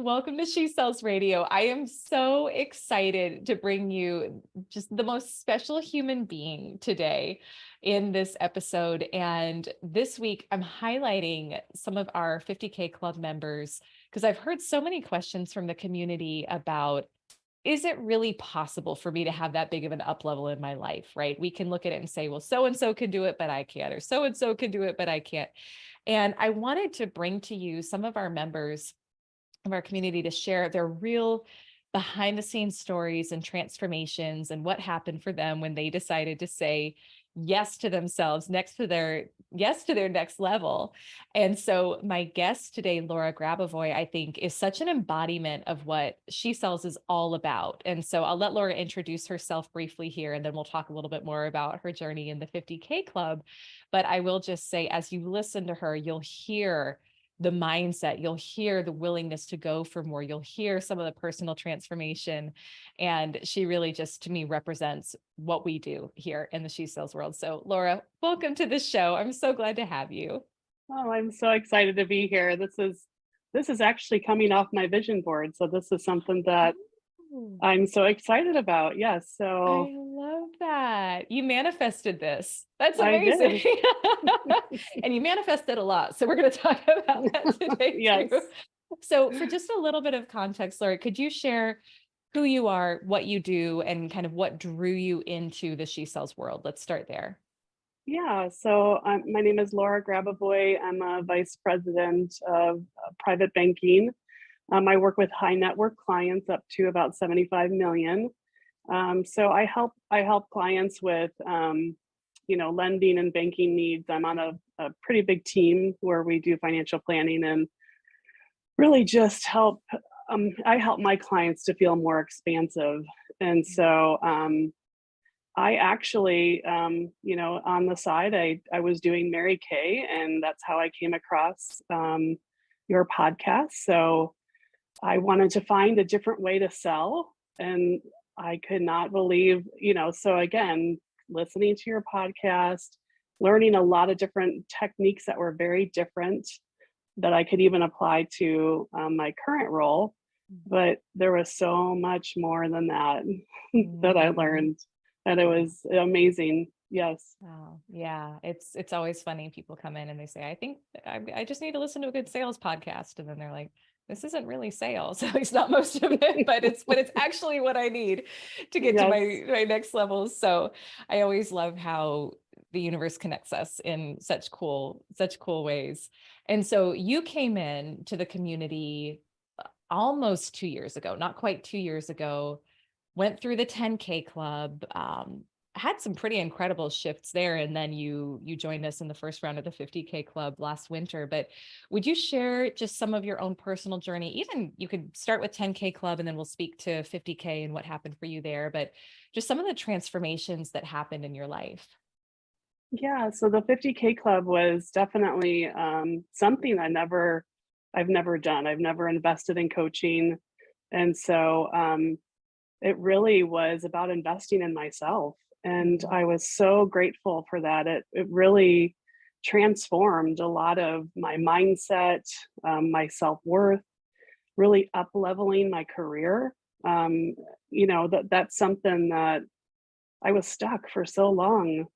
Welcome to She Sells Radio. I am so excited to bring you just the most special human being today in this episode. And this week, I'm highlighting some of our 50K Club members because I've heard so many questions from the community about, is it really possible for me to have that big of an up level in my life, right? We can look at it and say, well, so-and-so can do it, but I can't, or so-and-so can do it, but I can't. And I wanted to bring to you some of our members of our community to share their real behind the scenes stories and transformations and what happened for them when they decided to say yes to themselves next to their yes to their next level. And so my guest today, Laura Grabavoy, I think is such an embodiment of what She Sells is all about. And so I'll let Laura introduce herself briefly here, and then we'll talk a little bit more about her journey in the 50K Club. But I will just say, as you listen to her, you'll hear the mindset, you'll hear the willingness to go for more, you'll hear some of the personal transformation. And she really just, to me, represents what we do here in the She Sells world. So Laura, welcome to the show. I'm so glad to have you. Oh, I'm so excited to be here. This is actually coming off my vision board. So this is something that Oh, I'm so excited about. Yes. I So love that. You manifested this. That's I amazing. did. And you manifested a lot. So we're going to talk about that today too. Yes. So for just a little bit of context, Laura, could you share who you are, what you do, and kind of what drew you into the She Sells world? Let's start there. Yeah. So my name is Laura Grabavoy. I'm a vice president of private banking. I work with high net worth clients up to about 75 million. So I help clients with lending and banking needs. I'm on a pretty big team where we do financial planning and really just help. I help my clients to feel more expansive. And so I actually, on the side, I was doing Mary Kay, and that's how I came across your podcast. So I wanted to find a different way to sell, and I could not believe, so again, listening to your podcast, learning a lot of different techniques that were very different that I could even apply to my current role. But there was so much more than that that I Mhm. learned, and it was amazing. Yes. Wow. Yeah. It's always funny. People come in and they say, I think I just need to listen to a good sales podcast. And then they're like, this isn't really sales, at least not most of it, but it's actually what I need to get to Yes. my next levels. So I always love how the universe connects us in such cool ways. And so you came in to the community almost 2 years ago, not quite 2 years ago, went through the 10K club, had some pretty incredible shifts there. And then you joined us in the first round of the 50K club last winter. But would you share just some of your own personal journey? Even you could start with 10K club and then we'll speak to 50K and what happened for you there, but just some of the transformations that happened in your life. Yeah. So the 50K club was definitely something I've never done. I've never invested in coaching. And so it really was about investing in myself. And Mhm. I was so grateful for that. It really transformed a lot of my mindset, my self worth, really up leveling my career. Um, that's something that I was stuck for so long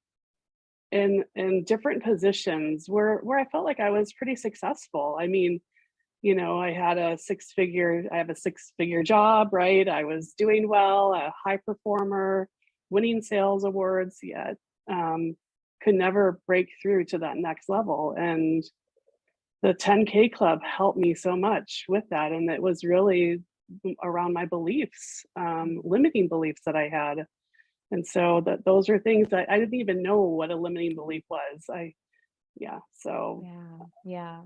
in different positions where I felt like I was pretty successful. I mean, I have a six-figure job, right? I was doing well, a high performer, winning sales awards, yet could never break through to that next level. And the 10K club helped me so much with that. And it was really around my beliefs, limiting beliefs that I had. And so those are things that I didn't even know what a limiting belief was. Yeah. So Yeah, yeah.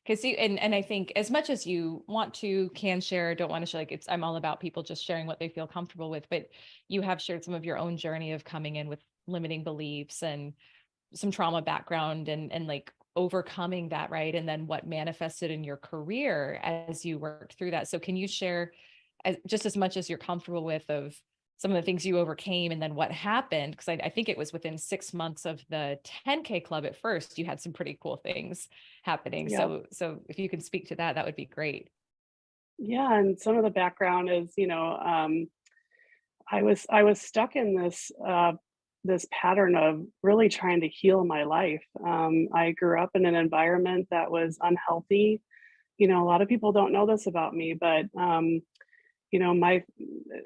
Because you and I think as much as you want to, can share, don't want to share, like I'm all about people just sharing what they feel comfortable with, but you have shared some of your own journey of coming in with limiting beliefs and some trauma background and like overcoming that, right? And then what manifested in your career as you worked through that. So can you share just as much as you're comfortable with of some of the things you overcame and then what happened? Because I think it was within 6 months of the 10K club at first, you had some pretty cool things happening. yeah. So if you can speak to that, that would be great. Yeah, and some of the background is, I was stuck in this pattern of really trying to heal my life. I grew up in an environment that was unhealthy. A lot of people don't know this about me, but my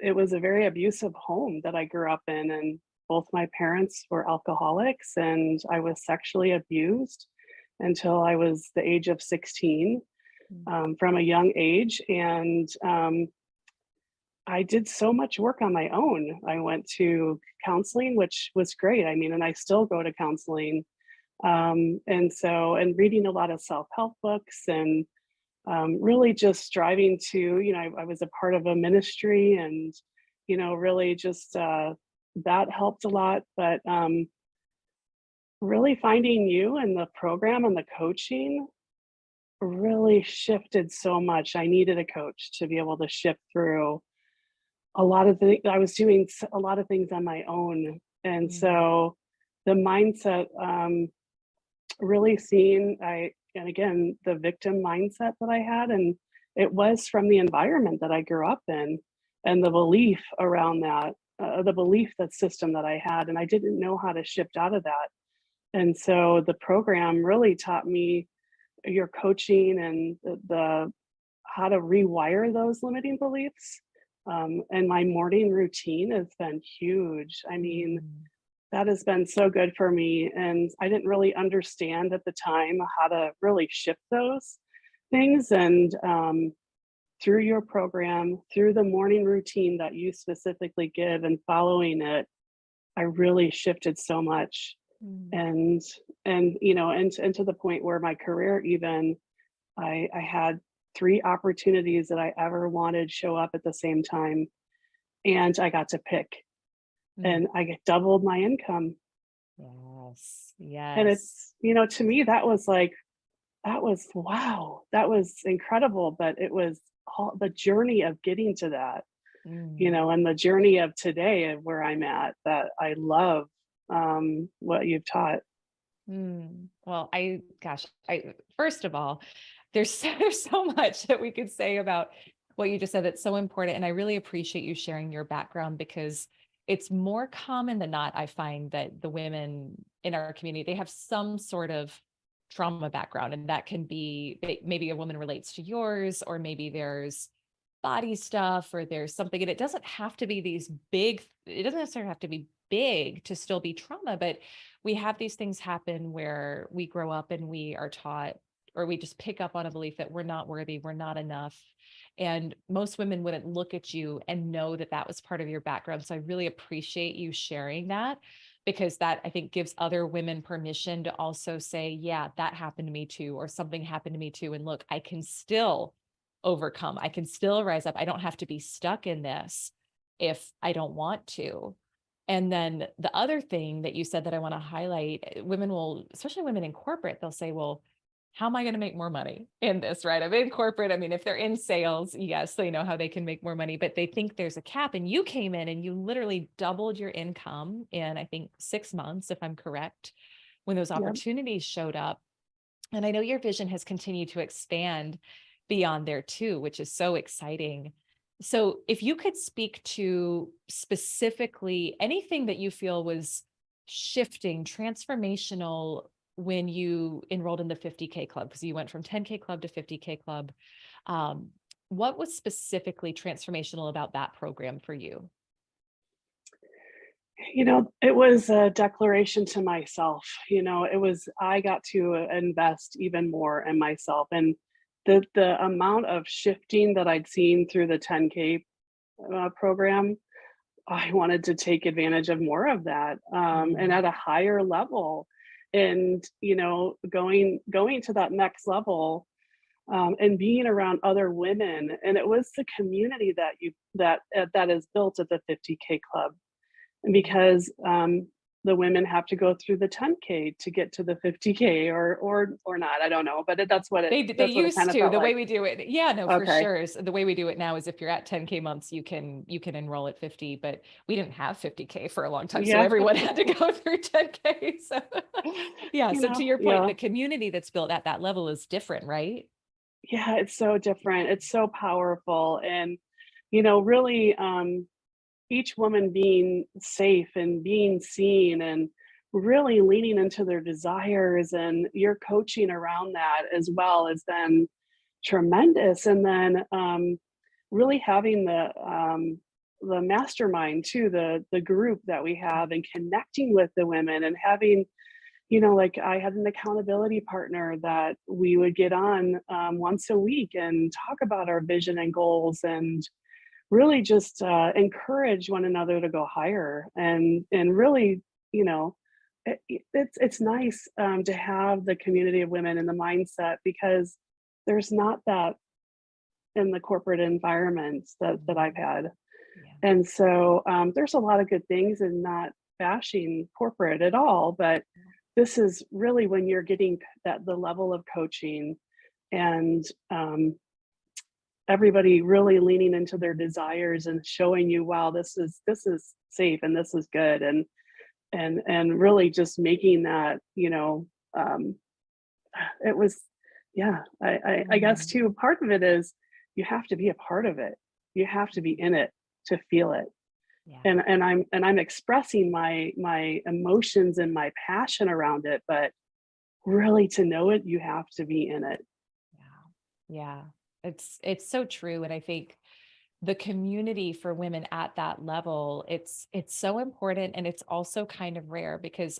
it was a very abusive home that I grew up in, and both my parents were alcoholics, and I was sexually abused until I was the age of 16, Mm. from a young age. And I did so much work on my own. I went to counseling, which was great. I mean, and I still go to counseling. And reading a lot of self-help books, and really just striving to, I was a part of a ministry, and, really just that helped a lot. But really finding you and the program and the coaching really shifted so much. I needed a coach to be able to shift through a lot of the I was doing a lot of things on my own. And Mm. so the mindset, really seeing, and again, the victim mindset that I had, and it was from the environment that I grew up in, and the belief around that, the belief, that system that I had, and I didn't know how to shift out of that. And so the program really taught me, your coaching, and the how to rewire those limiting beliefs. And my morning routine has been huge. I mean, Mm. that has been so good for me, and I didn't really understand at the time how to really shift those things. And through your program, through the morning routine that you specifically give and following it, I really shifted so much. Mm. And to the point where my career, even, I had 3 opportunities that I ever wanted show up at the same time, and I got to pick, Mm. and I get doubled my income. Yes. And Yes. it's, to me, that was like, that was wow, that was incredible. But it was all the journey of getting to that, Mm. and the journey of today and where I'm at, that I love, what you've taught. Mm. Well, gosh, first of all, there's so much that we could say about what you just said that's so important. And I really appreciate you sharing your background, because it's more common than not, I find, that the women in our community, they have some sort of trauma background. And that can be, maybe a woman relates to yours, or maybe there's body stuff, or there's something. And it doesn't have to be it doesn't necessarily have to be big to still be trauma, but we have these things happen where we grow up and we are taught, or we just pick up on a belief that we're not worthy, we're not enough. And most women wouldn't look at you and know that that was part of your background. So I really appreciate you sharing that, because that, I think, gives other women permission to also say, yeah, that happened to me too, or something happened to me too. And look, I can still overcome. I can still rise up. I don't have to be stuck in this if I don't want to. And then the other thing that you said that I want to highlight, women will, especially women in corporate, they'll say, well, how am I going to make more money in this, right? I'm in corporate. I mean, if they're in sales, yes, they know how they can make more money, but they think there's a cap. And you came in and you literally doubled your income in, I think, 6 months, if I'm correct, when those Yep. opportunities showed up. And I know your vision has continued to expand beyond there too, which is so exciting. So if you could speak to specifically anything that you feel was shifting, transformational, when you enrolled in the 50K club, because you went from 10K club to 50K club, um, what was specifically transformational about that program for you? It was a declaration to myself. I got to invest even more in myself. And the amount of shifting that I'd seen through the 10K program, I wanted to take advantage of more of that, and Mm. at a higher level. And going to that next level, and being around other women. And it was the community that is built at the 50K club, because the women have to go through the 10K to get to the 50K, or not. I don't know, but They that's what it kind used of to, felt the way like. we do it. Yeah, no, for Okay. sure. So the way we do it now is if you're at 10K months, you can enroll at 50, but we didn't have 50K for a long time. So Yeah. everyone had to go through 10K. So yeah. So to your point, Yeah. the community that's built at that level is different, right? Yeah, it's so different. It's so powerful. And, really, each woman being safe and being seen and really leaning into their desires, and your coaching around that as well has been tremendous. And then really having the mastermind too, the group that we have, and connecting with the women, and having, like I had an accountability partner that we would get on once a week and talk about our vision and goals, and really just encourage one another to go higher. And really, you know it's nice to have the community of women in the mindset, because there's not that in the corporate environments that I've had. Yeah. And so there's a lot of good things, and not bashing corporate at all, but this is really when you're getting that the level of coaching, and everybody really leaning into their desires and showing you, wow, this is safe and this is good. And really just making that, um, it was, yeah, I guess Mm, too, part of it is you have to be a part of it. You have to be in it to feel it. yeah. And I'm expressing my emotions and my passion around it, but really to know it, you have to be in it. Yeah. Yeah. It's so true. And I think the community for women at that level, it's so important. And it's also kind of rare because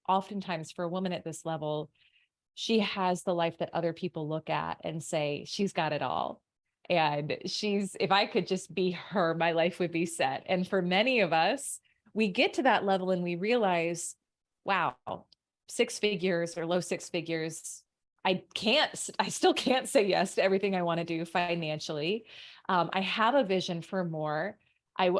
oftentimes for a woman at this level, she has the life that other people look at and say, she's got it all. And if I could just be her, my life would be set. And for many of us, we get to that level and we realize, wow, six figures or low six figures, I still can't say yes to everything I want to do financially. I have a vision for more.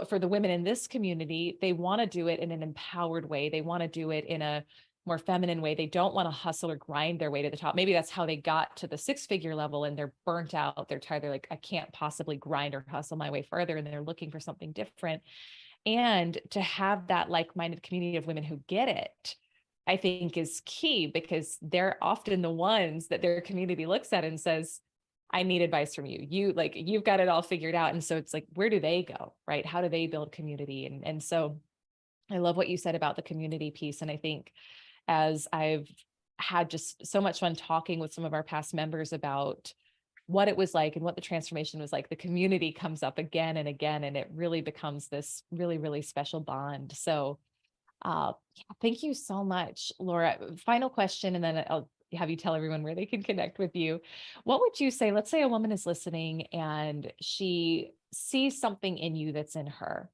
For the women in this community, they want to do it in an empowered way. They want to do it in a more feminine way. They don't want to hustle or grind their way to the top. Maybe that's how they got to the six-figure level and they're burnt out. They're tired. They're like, I can't possibly grind or hustle my way further. And they're looking for something different. And to have that like-minded community of women who get it, I think is key, because they're often the ones that their community looks at and says, I need advice from you. You've got it all figured out. And so it's like, where do they go? Right? How do they build community? And so I love what you said about the community piece. And I think as I've had just so much fun talking with some of our past members about what it was like and what the transformation was like, the community comes up again and again, and it really becomes this really, really special bond. So yeah, thank you so much, Laura. Final question, and then I'll have you tell everyone where they can connect with you. What would you say, let's say a woman is listening and she sees something in you that's in her,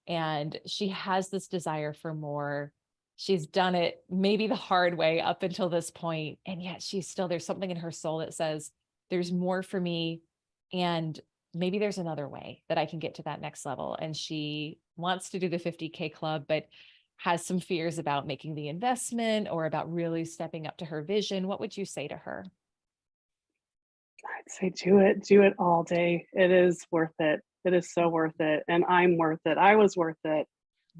and she has this desire for more. She's done it maybe the hard way up until this point, and yet there's something in her soul that says, there's more for me. And maybe there's another way that I can get to that next level. And she wants to do the 50K club, but has some fears about making the investment or about really stepping up to her vision. What would you say to her? I'd say do it all day. It is worth it. It is so worth it. And I'm worth it. I was worth it.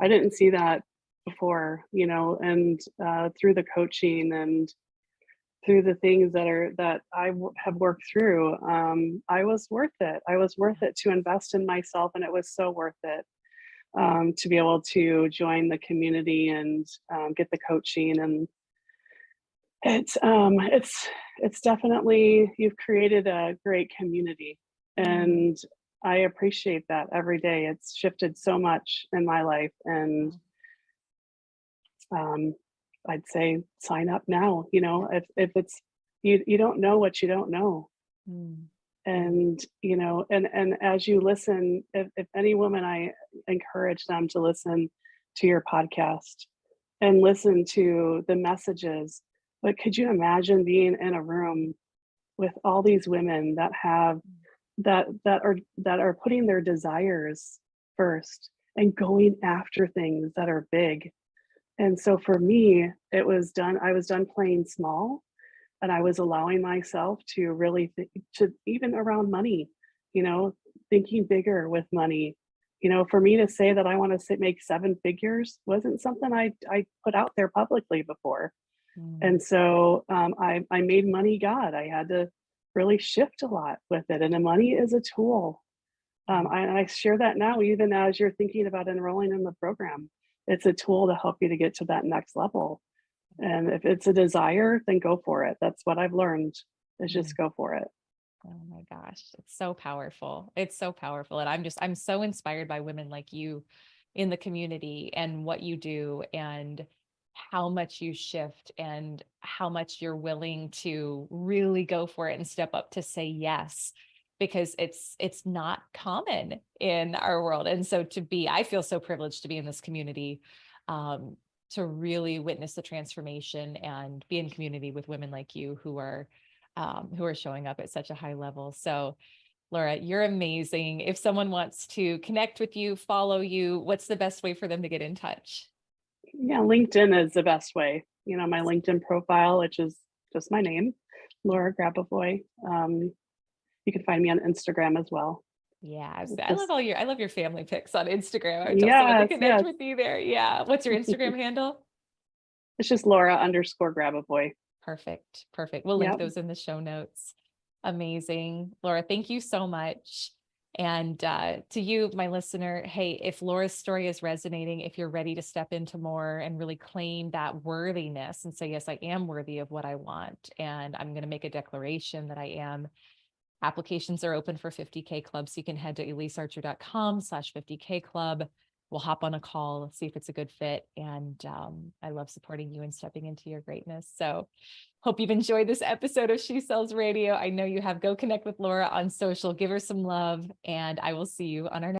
I didn't see that before, and through the coaching and through the things that have worked through, I was worth it. I was worth it to invest in myself, and it was so worth it to be able to join the community and get the coaching. And it's definitely, you've created a great community, Mm, and I appreciate that every day. It's shifted so much in my life, and um, I'd say sign up now. If it's, you don't know what you don't know. mm, yeah. And and as you listen, if any woman, I encourage them to listen to your podcast and listen to the messages. But could you imagine being in a room with all these women that have that are putting their desires first and going after things that are big? And so for me, I was done playing small, and I was allowing myself to really to even around money, thinking bigger with money. For me to say that I want to make seven figures wasn't something I put out there publicly before. Mm, And so I made money God. I had to really shift a lot with it. And the money is a tool. I share that now, even as you're thinking about enrolling in the program. It's a tool to help you to get to that next level. And if it's a desire, then go for it. That's what I've learned is Mm. just go for it. Oh my gosh, it's so powerful. It's so powerful. And I'm so inspired by women like you in the community and what you do and how much you shift and how much you're willing to really go for it and step up to say yes, because it's not common in our world. And so I feel so privileged to be in this community, um, to really witness the transformation and be in community with women like you who are showing up at such a high level. So, Laura, you're amazing. If someone wants to connect with you, follow you, what's the best way for them to get in touch? Yeah, LinkedIn is the best way. My LinkedIn profile, which is just my name, Laura Grabavoy. You can find me on Instagram as well. Yeah, It's I love just I love your family pics on Instagram. I would tell someone to yes, connect yes. with you there. Yeah. What's your Instagram handle? It's just Laura_Grabavoy. Perfect. Perfect. We'll link Yep. those in the show notes. Amazing. Laura, thank you so much. And to you, my listener, hey, if Laura's story is resonating, if you're ready to step into more and really claim that worthiness and say, yes, I am worthy of what I want, and I'm going to make a declaration that I am. Applications are open for 50K Club. So you can head to elysearcher.com/50K Club. We'll hop on a call, see if it's a good fit. And I love supporting you and stepping into your greatness. So hope you've enjoyed this episode of She Sells Radio. I know you have. Go connect with Laura on social, give her some love, and I will see you on our next